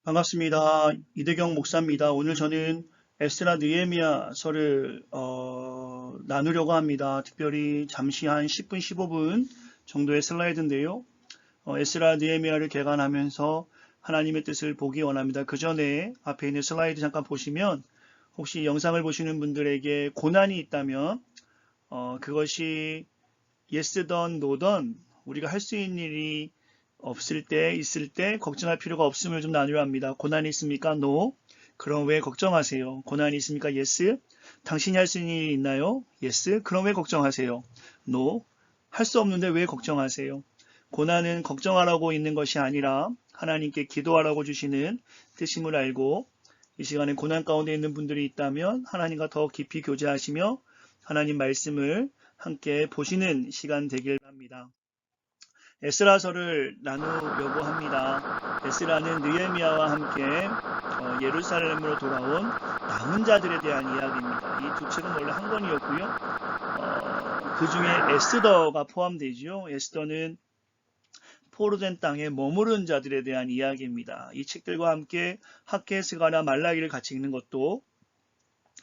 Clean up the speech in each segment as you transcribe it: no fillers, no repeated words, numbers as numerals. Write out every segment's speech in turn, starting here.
반갑습니다. 이대경 목사입니다. 오늘 저는 에스라 느헤미야서를 나누려고 합니다. 특별히 잠시 한 10분, 15분 정도의 슬라이드인데요. 에스라 느헤미야를 개관하면서 하나님의 뜻을 보기 원합니다. 그 전에 앞에 있는 슬라이드 잠깐 보시면 혹시 영상을 보시는 분들에게 고난이 있다면 그것이 예스던 노던 우리가 할 수 있는 일이 없을 때, 있을 때 걱정할 필요가 없음을 좀 나누려 합니다. 고난이 있습니까? No. 그럼 왜 걱정하세요? 고난이 있습니까? Yes. 당신이 할 수 있는 일이 있나요? Yes. 그럼 왜 걱정하세요? No. 할 수 없는데 왜 걱정하세요? 고난은 걱정하라고 있는 것이 아니라 하나님께 기도하라고 주시는 뜻임을 알고 이 시간에 고난 가운데 있는 분들이 있다면 하나님과 더 깊이 교제하시며 하나님 말씀을 함께 보시는 시간 되길 바랍니다. 에스라서를 나누려고 합니다. 에스라는 느헤미야와 함께 예루살렘으로 돌아온 남은 자들에 대한 이야기입니다. 이 두 책은 원래 한 권이었고요. 그 중에 에스더가 포함되죠. 에스더는 포로된 땅에 머무른 자들에 대한 이야기입니다. 이 책들과 함께 학개스가나 말라기를 같이 읽는 것도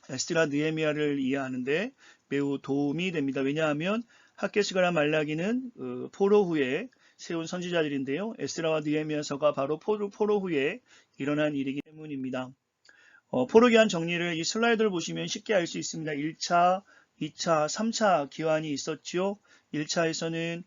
에스라 느헤미야를 이해하는데 매우 도움이 됩니다. 왜냐하면 학개스가나 말라기는 포로 후에 세운 선지자들인데요. 에스라와 느헤미야서가 바로 포로 후에 일어난 일이기 때문입니다. 포로 기한 정리를 이 슬라이드를 보시면 쉽게 알 수 있습니다. 1차, 2차, 3차 기환이 있었죠. 1차에서는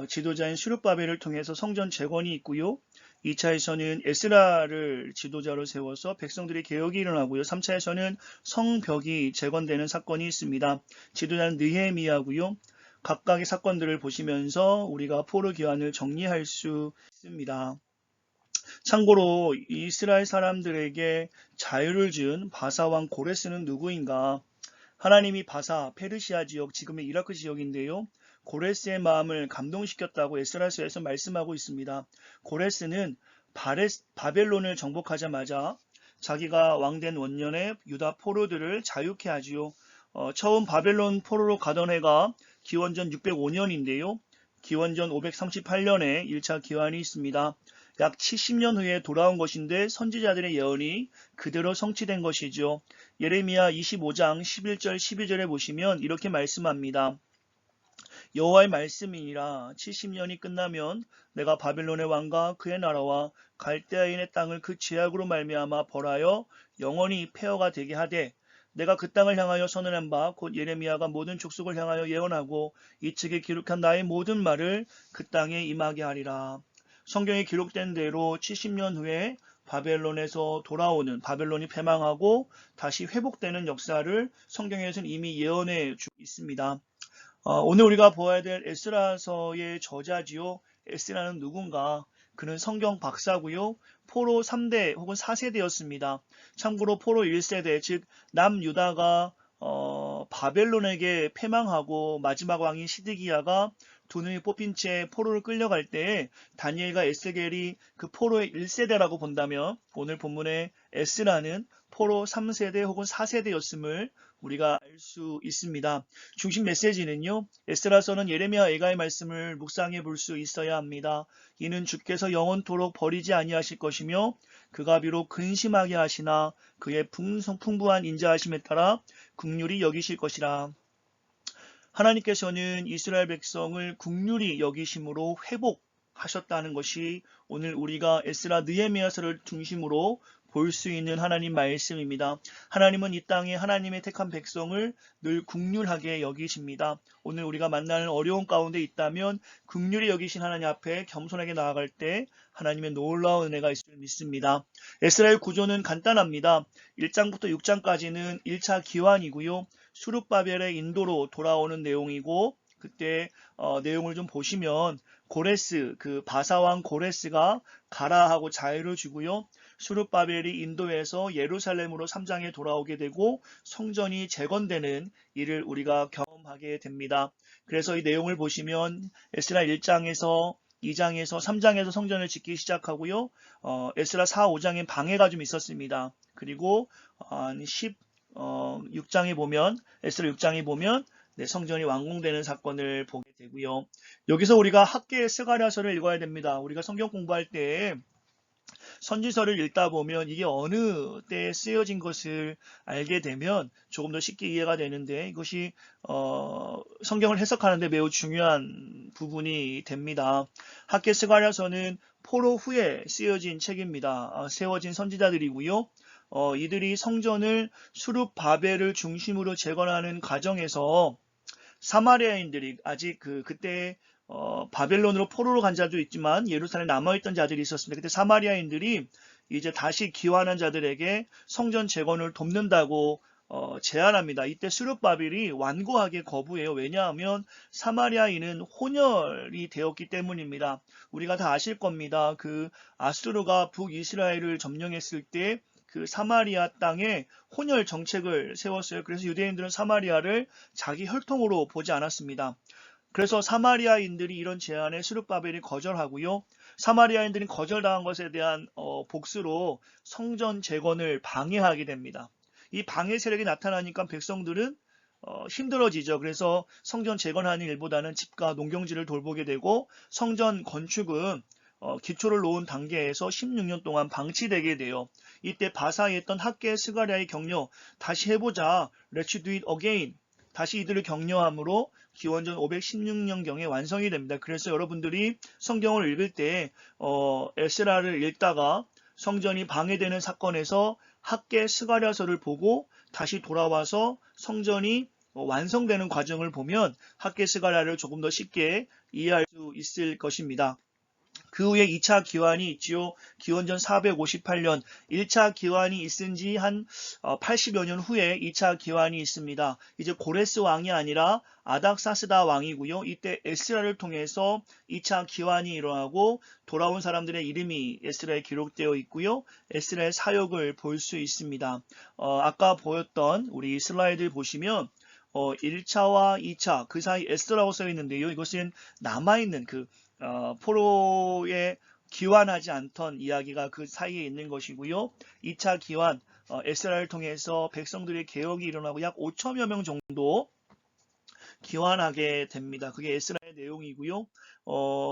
지도자인 수룹바벨을 통해서 성전 재건이 있고요. 2차에서는 에스라를 지도자로 세워서 백성들의 개혁이 일어나고요. 3차에서는 성벽이 재건되는 사건이 있습니다. 지도자는 느헤미야고요. 각각의 사건들을 보시면서 우리가 포로 기환을 정리할 수 있습니다. 참고로 이스라엘 사람들에게 자유를 준 바사왕 고레스는 누구인가? 하나님이 바사, 페르시아 지역, 지금의 이라크 지역인데요. 고레스의 마음을 감동시켰다고 에스라서에서 말씀하고 있습니다. 고레스는 바벨론을 정복하자마자 자기가 왕된 원년에 유다 포로들을 자유케 하지요. 처음 바벨론 포로로 가던 해가 기원전 605년인데요. 기원전 538년에 1차 기환이 있습니다. 약 70년 후에 돌아온 것인데 선지자들의 예언이 그대로 성취된 것이죠. 예레미야 25장 11절 12절에 보시면 이렇게 말씀합니다. 여호와의 말씀이니라 70년이 끝나면 내가 바벨론의 왕과 그의 나라와 갈대아인의 땅을 그 죄악으로 말미암아 벌하여 영원히 폐허가 되게 하되 내가 그 땅을 향하여 선언한 바 곧 예레미야가 모든 족속을 향하여 예언하고 이 책에 기록한 나의 모든 말을 그 땅에 임하게 하리라. 성경에 기록된 대로 70년 후에 바벨론에서 돌아오는 바벨론이 패망하고 다시 회복되는 역사를 성경에서는 이미 예언해 주고 있습니다. 오늘 우리가 보아야 될 에스라서의 저자지요. 에스라는 누군가? 그는 성경 박사고요. 포로 3대 혹은 4세대였습니다. 참고로 포로 1세대, 즉 남유다가 바벨론에게 패망하고 마지막 왕인 시드기야가 두 눈이 뽑힌 채 포로를 끌려갈 때 다니엘과 에스겔이 그 포로의 1세대라고 본다면 오늘 본문의 에스라는 포로 3세대 혹은 4세대였음을 우리가 알 수 있습니다. 중심 메시지는요. 에스라서는 예레미야 예가의 말씀을 묵상해 볼 수 있어야 합니다. 이는 주께서 영원토록 버리지 아니하실 것이며 그가 비록 근심하게 하시나 그의 풍부한 인자하심에 따라 긍휼히 여기실 것이라. 하나님께서는 이스라엘 백성을 긍휼히 여기심으로 회복하셨다는 것이 오늘 우리가 에스라 느헤미야서를 중심으로 볼 수 있는 하나님 말씀입니다. 하나님은 이 땅에 하나님의 택한 백성을 늘 긍휼하게 여기십니다. 오늘 우리가 만나는 어려운 가운데 있다면 긍휼히 여기신 하나님 앞에 겸손하게 나아갈 때 하나님의 놀라운 은혜가 있을 줄 믿습니다. 에스라의 구조는 간단합니다. 1장부터 6장까지는 1차 기환이고요. 수룹바벨의 인도로 돌아오는 내용이고 그때 내용을 좀 보시면 고레스, 그 바사왕 고레스가 가라 하고 자유를 주고요. 수룹바벨이 인도에서 예루살렘으로 3장에 돌아오게 되고 성전이 재건되는 일을 우리가 경험하게 됩니다. 그래서 이 내용을 보시면 에스라 1장에서 2장에서 3장에서 성전을 짓기 시작하고요. 에스라 4, 5장엔 방해가 좀 있었습니다. 그리고 6장에 보면 에스라 6장에 보면 성전이 완공되는 사건을 보게 되고요. 여기서 우리가 학계의 스가랴서를 읽어야 됩니다. 우리가 성경 공부할 때 선지서를 읽다 보면 이게 어느 때에 쓰여진 것을 알게 되면 조금 더 쉽게 이해가 되는데 이것이 성경을 해석하는 데 매우 중요한 부분이 됩니다. 학개 스가랴서는 포로 후에 쓰여진 책입니다. 세워진 선지자들이고요. 이들이 성전을 수룹 바벨을 중심으로 재건하는 과정에서 사마리아인들이 아직 그때 바벨론으로 포로로 간 자도 있지만 예루살렘에 남아있던 자들이 있었습니다. 그때 사마리아인들이 이제 다시 귀환한 자들에게 성전 재건을 돕는다고 제안합니다. 이때 수룹바벨이 완고하게 거부해요. 왜냐하면 사마리아인은 혼혈이 되었기 때문입니다. 우리가 다 아실 겁니다. 그 아수르가 북이스라엘을 점령했을 때 그 사마리아 땅에 혼혈 정책을 세웠어요. 그래서 유대인들은 사마리아를 자기 혈통으로 보지 않았습니다. 그래서 사마리아인들이 이런 제안에 스룹바벨이 거절하고요. 사마리아인들이 거절당한 것에 대한 복수로 성전 재건을 방해하게 됩니다. 이 방해 세력이 나타나니까 백성들은 힘들어지죠. 그래서 성전 재건하는 일보다는 집과 농경지를 돌보게 되고 성전 건축은 기초를 놓은 단계에서 16년 동안 방치되게 돼요. 이때 바사에 있던 학개 스가랴의 격려, 다시 해보자, Let's do it again. 다시 이들을 격려함으로 기원전 516년경에 완성이 됩니다. 그래서 여러분들이 성경을 읽을 때 에스라를 읽다가 성전이 방해되는 사건에서 학개 스가랴서를 보고 다시 돌아와서 성전이 완성되는 과정을 보면 학개 스가랴를 조금 더 쉽게 이해할 수 있을 것입니다. 그 후에 2차 기환이 있지요. 기원전 458년 1차 기환이 있은 지 한 80여 년 후에 2차 기환이 있습니다. 이제 고레스 왕이 아니라 아닥사스다 왕이고요. 이때 에스라를 통해서 2차 기환이 일어나고 돌아온 사람들의 이름이 에스라에 기록되어 있고요. 에스라의 사역을 볼 수 있습니다. 아까 보였던 우리 슬라이드 보시면 1차와 2차 그 사이 에스라고 써 있는데요. 이것은 남아있는 포로에 기환하지 않던 이야기가 그 사이에 있는 것이고요. 2차 기환, 에스라를 통해서 백성들의 개혁이 일어나고 약 5천여 명 정도 기환하게 됩니다. 그게 에스라의 내용이고요.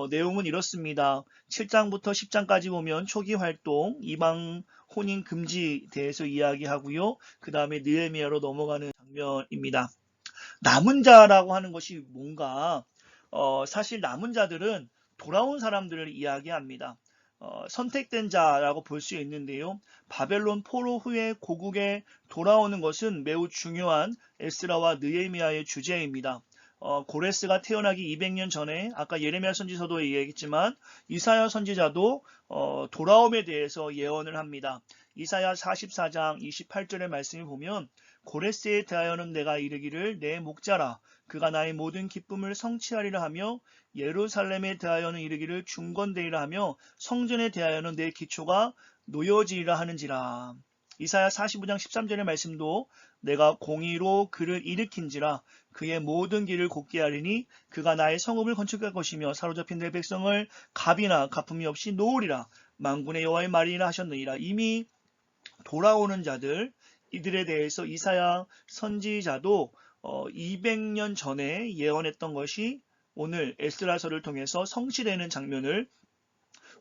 내용은 이렇습니다. 7장부터 10장까지 보면 초기 활동, 이방 혼인 금지에 대해서 이야기하고요. 그 다음에 느헤미야로 넘어가는 장면입니다. 남은 자라고 하는 것이 뭔가 사실 남은 자들은 돌아온 사람들을 이야기합니다. 선택된 자라고 볼 수 있는데요. 바벨론 포로 후에 고국에 돌아오는 것은 매우 중요한 에스라와 느헤미야의 주제입니다. 고레스가 태어나기 200년 전에 아까 예레미야 선지서도 얘기했지만 이사야 선지자도 돌아옴에 대해서 예언을 합니다. 이사야 44장 28절의 말씀을 보면 고레스에 대하여는 내가 이르기를 내 목자라 그가 나의 모든 기쁨을 성취하리라 하며 예루살렘에 대하여는 이르기를 중건되리라 하며 성전에 대하여는 내 기초가 놓여지리라 하는지라. 이사야 45장 13절의 말씀도 내가 공의로 그를 일으킨지라 그의 모든 길을 곧게 하리니 그가 나의 성읍을 건축할 것이며 사로잡힌 내 백성을 갑이나 가품이 없이 놓으리라. 만군의 여호와의 말이라 하셨느니라. 이미 돌아오는 자들 이들에 대해서 이사야 선지자도 200년 전에 예언했던 것이 오늘 에스라서를 통해서 성취되는 장면을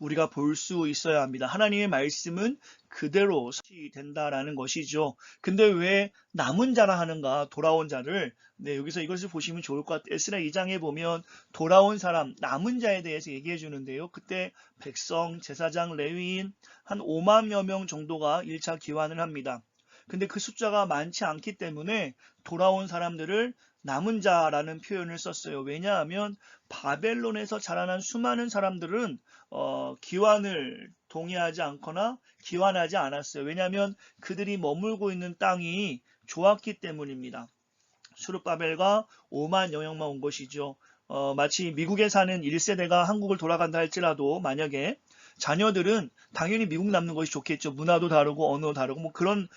우리가 볼 수 있어야 합니다. 하나님의 말씀은 그대로 성취된다라는 것이죠. 근데 왜 남은 자라 하는가? 돌아온 자를. 네, 여기서 이것을 보시면 좋을 것 같아요. 에스라 2장에 보면 돌아온 사람, 남은 자에 대해서 얘기해 주는데요. 그때 백성, 제사장, 레위인 한 5만여 명 정도가 1차 기환을 합니다. 근데 그 숫자가 많지 않기 때문에 돌아온 사람들을 남은 자라는 표현을 썼어요. 왜냐하면 바벨론에서 자라난 수많은 사람들은 기환을 동의하지 않거나 기환하지 않았어요. 왜냐하면 그들이 머물고 있는 땅이 좋았기 때문입니다. 수룹바벨과 5만 영역만 온 것이죠. 마치 미국에 사는 1세대가 한국을 돌아간다 할지라도 만약에 자녀들은 당연히 미국 남는 것이 좋겠죠. 문화도 다르고 언어도 다르고 뭐 그런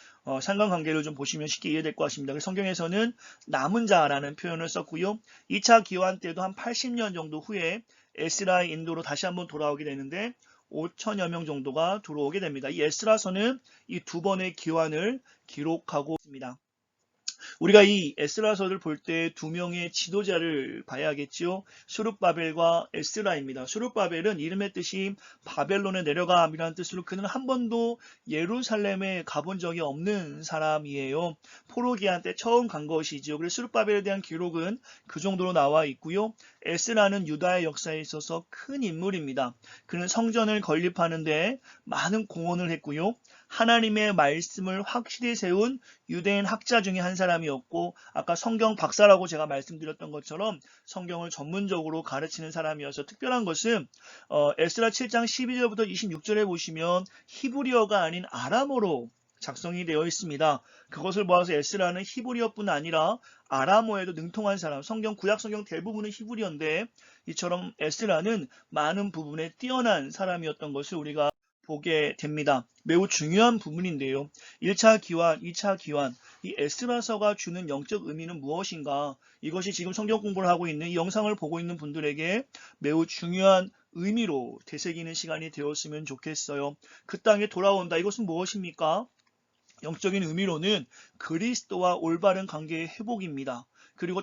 상관관계를 좀 보시면 쉽게 이해될 것 같습니다. 성경에서는 남은 자라는 표현을 썼고요. 2차 기환 때도 한 80년 정도 후에 에스라의 인도로 다시 한번 돌아오게 되는데 5천여 명 정도가 들어오게 됩니다. 이 에스라서는 이 두 번의 기환을 기록하고 있습니다. 우리가 이 에스라서를 볼 때 두 명의 지도자를 봐야겠지요. 수룹바벨과 에스라입니다. 수룹바벨은 이름의 뜻이 바벨론에 내려감이라는 뜻으로 그는 한 번도 예루살렘에 가본 적이 없는 사람이에요. 포로기한 때 처음 간 것이지요. 그래서 수룹바벨에 대한 기록은 그 정도로 나와 있고요. 에스라는 유다의 역사에 있어서 큰 인물입니다. 그는 성전을 건립하는데 많은 공헌을 했고요. 하나님의 말씀을 확실히 세운 유대인 학자 중에 한 사람이었고, 아까 성경 박사라고 제가 말씀드렸던 것처럼 성경을 전문적으로 가르치는 사람이어서 특별한 것은 에스라 7장 12절부터 26절에 보시면 히브리어가 아닌 아람어로 작성이 되어 있습니다. 그것을 보아서 에스라는 히브리어뿐 아니라 아람어에도 능통한 사람, 구약 성경 대부분은 히브리어인데 이처럼 에스라는 많은 부분에 뛰어난 사람이었던 것을 우리가 보게 됩니다. 매우 중요한 부분인데요. 1차 기환, 2차 기환, 이 에스라서가 주는 영적 의미는 무엇인가? 이것이 지금 성경 공부를 하고 있는 이 영상을 보고 있는 분들에게 매우 중요한 의미로 되새기는 시간이 되었으면 좋겠어요. 그 땅에 돌아온다. 이것은 무엇입니까? 영적인 의미로는 그리스도와 올바른 관계의 회복입니다. 그리고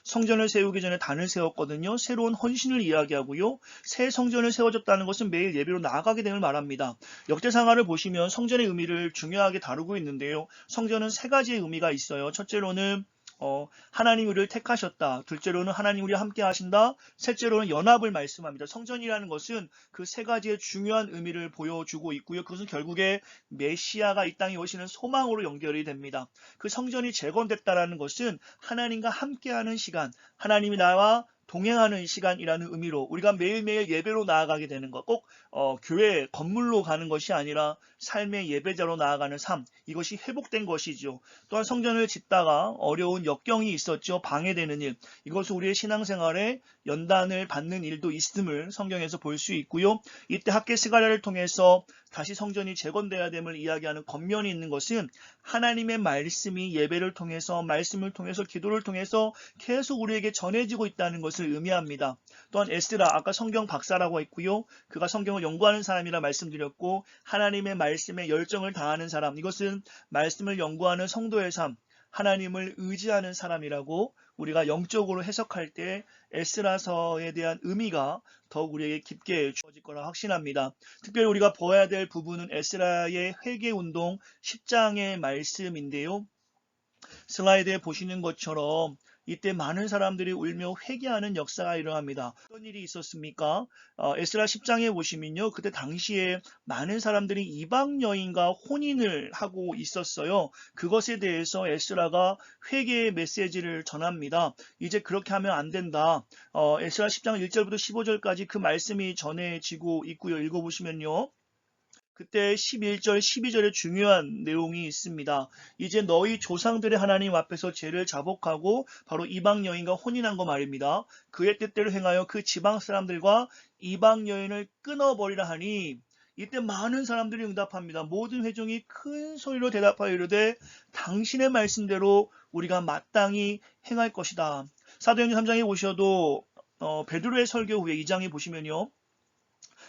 성전을 세우기 전에 단을 세웠거든요. 새로운 헌신을 이야기하고요. 새 성전을 세워졌다는 것은 매일 예배로 나아가게 됨을 말합니다. 역대상하를 보시면 성전의 의미를 중요하게 다루고 있는데요. 성전은 세 가지의 의미가 있어요. 첫째로는 하나님 우리를 택하셨다. 둘째로는 하나님 우리와 함께 하신다. 셋째로는 연합을 말씀합니다. 성전이라는 것은 그 세 가지의 중요한 의미를 보여주고 있고요. 그것은 결국에 메시아가 이 땅에 오시는 소망으로 연결이 됩니다. 그 성전이 재건됐다는 것은 하나님과 함께하는 시간, 하나님이 나와 동행하는 시간이라는 의미로 우리가 매일매일 예배로 나아가게 되는 것, 꼭 교회 건물로 가는 것이 아니라 삶의 예배자로 나아가는 삶, 이것이 회복된 것이죠. 또한 성전을 짓다가 어려운 역경이 있었죠. 방해되는 일, 이것은 우리의 신앙생활에 연단을 받는 일도 있음을 성경에서 볼 수 있고요. 이때 학개 스가랴를 통해서 다시 성전이 재건돼야 됨을 이야기하는 겉면이 있는 것은 하나님의 말씀이 예배를 통해서, 말씀을 통해서, 기도를 통해서 계속 우리에게 전해지고 있다는 것을 의미합니다. 또한 에스라, 아까 성경 박사라고 했고요. 그가 성경을 연구하는 사람이라 말씀드렸고, 하나님의 말씀에 열정을 다하는 사람, 이것은 말씀을 연구하는 성도의 삶, 하나님을 의지하는 사람이라고 우리가 영적으로 해석할 때 에스라서에 대한 의미가 더욱 우리에게 깊게 주어질 거라 확신합니다. 특별히 우리가 보아야 될 부분은 에스라의 회개운동 10장의 말씀인데요. 슬라이드에 보시는 것처럼 이때 많은 사람들이 울며 회개하는 역사가 일어납니다. 어떤 일이 있었습니까? 에스라 10장에 보시면요. 그때 당시에 많은 사람들이 이방 여인과 혼인을 하고 있었어요. 그것에 대해서 에스라가 회개의 메시지를 전합니다. 이제 그렇게 하면 안 된다. 에스라 10장 1절부터 15절까지 그 말씀이 전해지고 있고요. 읽어보시면요. 그때 11절, 12절에 중요한 내용이 있습니다. 이제 너희 조상들의 하나님 앞에서 죄를 자복하고 바로 이방 여인과 혼인한 거 말입니다. 그의 뜻대로 행하여 그 지방 사람들과 이방 여인을 끊어버리라 하니 이때 많은 사람들이 응답합니다. 모든 회중이 큰 소리로 대답하여 이르되 당신의 말씀대로 우리가 마땅히 행할 것이다. 사도행전 3장에 보셔도 베드로의 설교 후에 2장에 보시면요.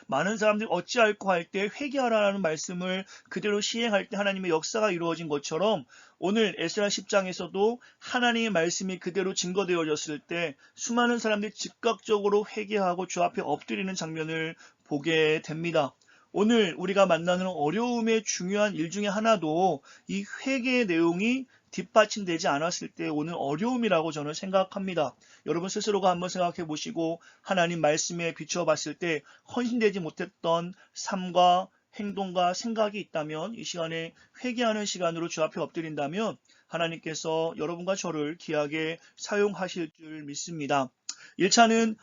많은 사람들이 어찌할꼬 할 때 회개하라는 말씀을 그대로 시행할 때 하나님의 역사가 이루어진 것처럼 오늘 에스라 10장에서도 하나님의 말씀이 그대로 증거되어졌을 때 수많은 사람들이 즉각적으로 회개하고 주 앞에 엎드리는 장면을 보게 됩니다. 오늘 우리가 만나는 어려움의 중요한 일 중에 하나도 이 회개의 내용이 뒷받침되지 않았을 때 오는 어려움이라고 저는 생각합니다. 여러분 스스로가 한번 생각해 보시고 하나님 말씀에 비추어 봤을 때 헌신되지 못했던 삶과 행동과 생각이 있다면 이 시간에 회개하는 시간으로 주 앞에 엎드린다면 하나님께서 여러분과 저를 귀하게 사용하실 줄 믿습니다. 1차는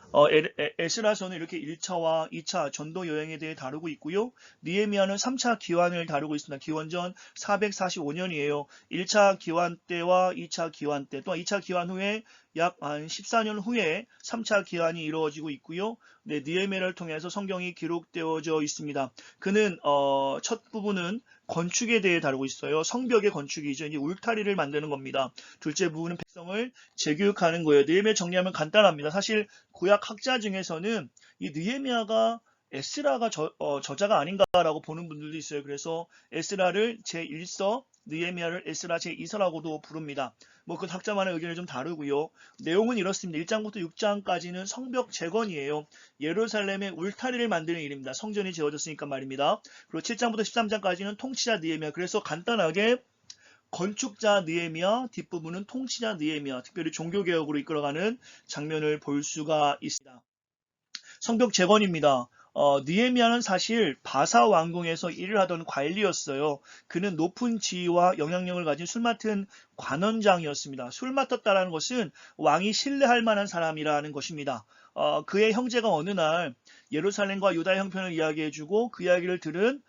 에스라서는 이렇게 1차와 2차 전도 여행에 대해 다루고 있고요. 느헤미야는 3차 기환을 다루고 있습니다. 기원전 445년이에요. 1차 기환 때와 2차 기환 때, 또 2차 기환 후에 약 14년 후에 3차 기환이 이루어지고 있고요. 느헤미야를 통해서 성경이 기록되어져 있습니다. 그는 첫 부분은 건축에 대해 다루고 있어요. 성벽의 건축이죠. 이제 울타리를 만드는 겁니다. 둘째 부분은 백성을 재교육하는 거예요. 느헤미야 정리하면 간단합니다. 사실 구약 학자 중에서는 이 느헤미야가 에스라가 저자가 아닌가라고 보는 분들도 있어요. 그래서 에스라를 제1서, 느헤미야를 에스라 제2서라고도 부릅니다. 뭐 그 학자만의 의견이 좀 다르고요. 내용은 이렇습니다. 1장부터 6장까지는 성벽 재건이에요. 예루살렘의 울타리를 만드는 일입니다. 성전이 지어졌으니까 말입니다. 그리고 7장부터 13장까지는 통치자 느헤미야. 그래서 간단하게 건축자 느헤미야, 뒷부분은 통치자 느헤미야, 특별히 종교개혁으로 이끌어가는 장면을 볼 수가 있습니다. 성벽 재건입니다. 느헤미야는 사실 바사 왕궁에서 일을 하던 관리였어요. 그는 높은 지위와 영향력을 가진 술 맡은 관원장이었습니다. 술 맡았다는 것은 왕이 신뢰할 만한 사람이라는 것입니다. 그의 형제가 어느 날 예루살렘과 유다의 형편을 이야기해주고 그 이야기를 들은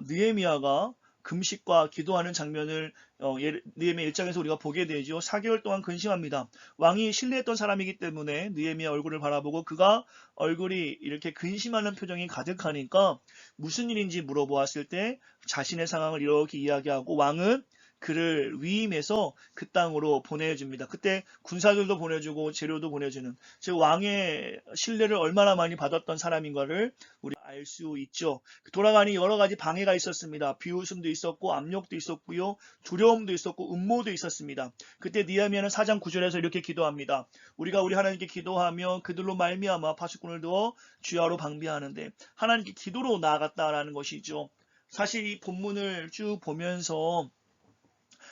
느헤미야가 금식과 기도하는 장면을 느헤미야 1장에서 우리가 보게 되죠. 4개월 동안 근심합니다. 왕이 신뢰했던 사람이기 때문에 느헤미야 얼굴을 바라보고 그가 얼굴이 이렇게 근심하는 표정이 가득하니까 무슨 일인지 물어보았을 때 자신의 상황을 이렇게 이야기하고 왕은 그를 위임해서 그 땅으로 보내줍니다. 그때 군사들도 보내주고 재료도 보내주는, 즉 왕의 신뢰를 얼마나 많이 받았던 사람인가를 우리가 알 수 있죠. 돌아가니 여러 가지 방해가 있었습니다. 비웃음도 있었고 압력도 있었고요. 두려움도 있었고 음모도 있었습니다. 그때 느헤미야는 4장 9절에서 이렇게 기도합니다. 우리가 우리 하나님께 기도하며 그들로 말미암아 파수꾼을 두어 주야로 방비하는데, 하나님께 기도로 나아갔다라는 것이죠. 사실 이 본문을 쭉 보면서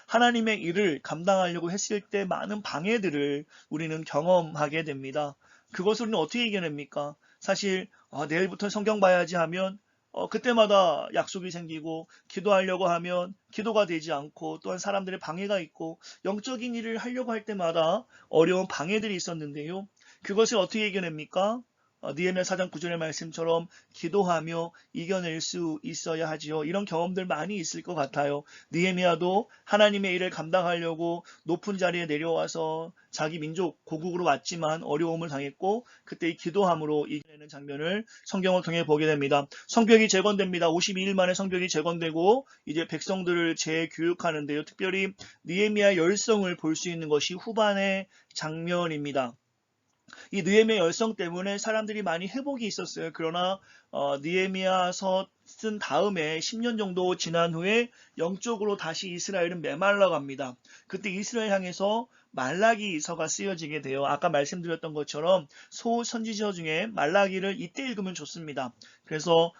하나님의 일을 감당하려고 했을 때 많은 방해들을 우리는 경험하게 됩니다. 그것을 우리는 어떻게 이겨냅니까? 사실 내일부터 성경 봐야지 하면 그때마다 약속이 생기고, 기도하려고 하면 기도가 되지 않고, 또한 사람들의 방해가 있고, 영적인 일을 하려고 할 때마다 어려운 방해들이 있었는데요. 그것을 어떻게 이겨냅니까? 느헤미야 4장 9절의 말씀처럼 기도하며 이겨낼 수 있어야 하지요. 이런 경험들 많이 있을 것 같아요. 느헤미야도 하나님의 일을 감당하려고 높은 자리에 내려와서 자기 민족 고국으로 왔지만 어려움을 당했고, 그때 이 기도함으로 이겨내는 장면을 성경을 통해 보게 됩니다. 성벽이 재건됩니다. 52일 만에 성벽이 재건되고 이제 백성들을 재교육하는데요. 특별히 느헤미야 열성을 볼 수 있는 것이 후반의 장면입니다. 이 느헤미야 열성 때문에 사람들이 많이 회복이 있었어요. 그러나 느헤미야서 쓴 다음에 10년 정도 지난 후에 영적으로 다시 이스라엘은 메말라 갑니다. 그때 이스라엘 향해서 말라기서가 쓰여지게 돼요. 아까 말씀드렸던 것처럼 소선지서 중에 말라기를 이때 읽으면 좋습니다. 그래서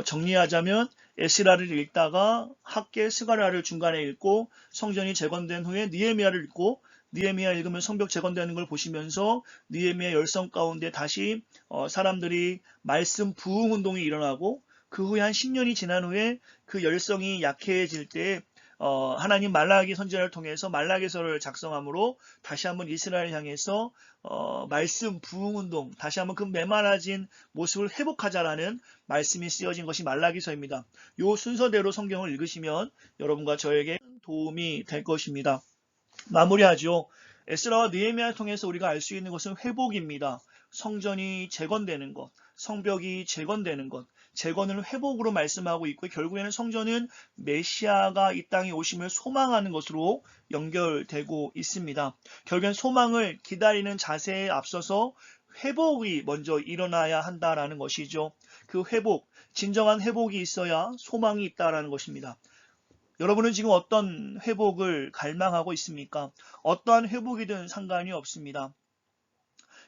정리하자면 에스라를 읽다가 학계 스가랴를 중간에 읽고, 성전이 재건된 후에 느헤미야를 읽고, 느헤미야 읽으면 성벽 재건되는 걸 보시면서 느헤미야 열성 가운데 다시 사람들이 말씀 부흥 운동이 일어나고, 그 후에 한 10년이 지난 후에 그 열성이 약해질 때 하나님 말라기 선지자를 통해서 말라기서를 작성함으로 다시 한번 이스라엘 향해서 말씀 부흥 운동, 다시 한번 그 메마라진 모습을 회복하자라는 말씀이 쓰여진 것이 말라기서입니다. 이 순서대로 성경을 읽으시면 여러분과 저에게 도움이 될 것입니다. 마무리하죠. 에스라와 느헤미야를 통해서 우리가 알 수 있는 것은 회복입니다. 성전이 재건되는 것, 성벽이 재건되는 것, 재건을 회복으로 말씀하고 있고, 결국에는 성전은 메시아가 이 땅에 오심을 소망하는 것으로 연결되고 있습니다. 결국엔 소망을 기다리는 자세에 앞서서 회복이 먼저 일어나야 한다라는 것이죠. 그 회복, 진정한 회복이 있어야 소망이 있다라는 것입니다. 여러분은 지금 어떤 회복을 갈망하고 있습니까? 어떠한 회복이든 상관이 없습니다.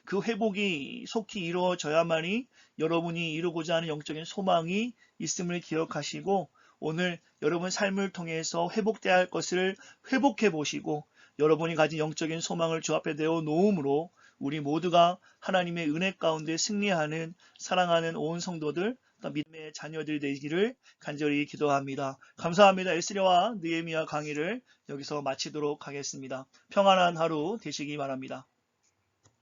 그 회복이 속히 이루어져야만이 여러분이 이루고자 하는 영적인 소망이 있음을 기억하시고, 오늘 여러분 삶을 통해서 회복돼야 할 것을 회복해 보시고, 여러분이 가진 영적인 소망을 주 앞에 내어 놓음으로 우리 모두가 하나님의 은혜 가운데 승리하는, 사랑하는 온 성도들, 믿음의 자녀들 되기를 간절히 기도합니다. 감사합니다. 에스라와 느헤미야 강의를 여기서 마치도록 하겠습니다. 평안한 하루 되시기 바랍니다.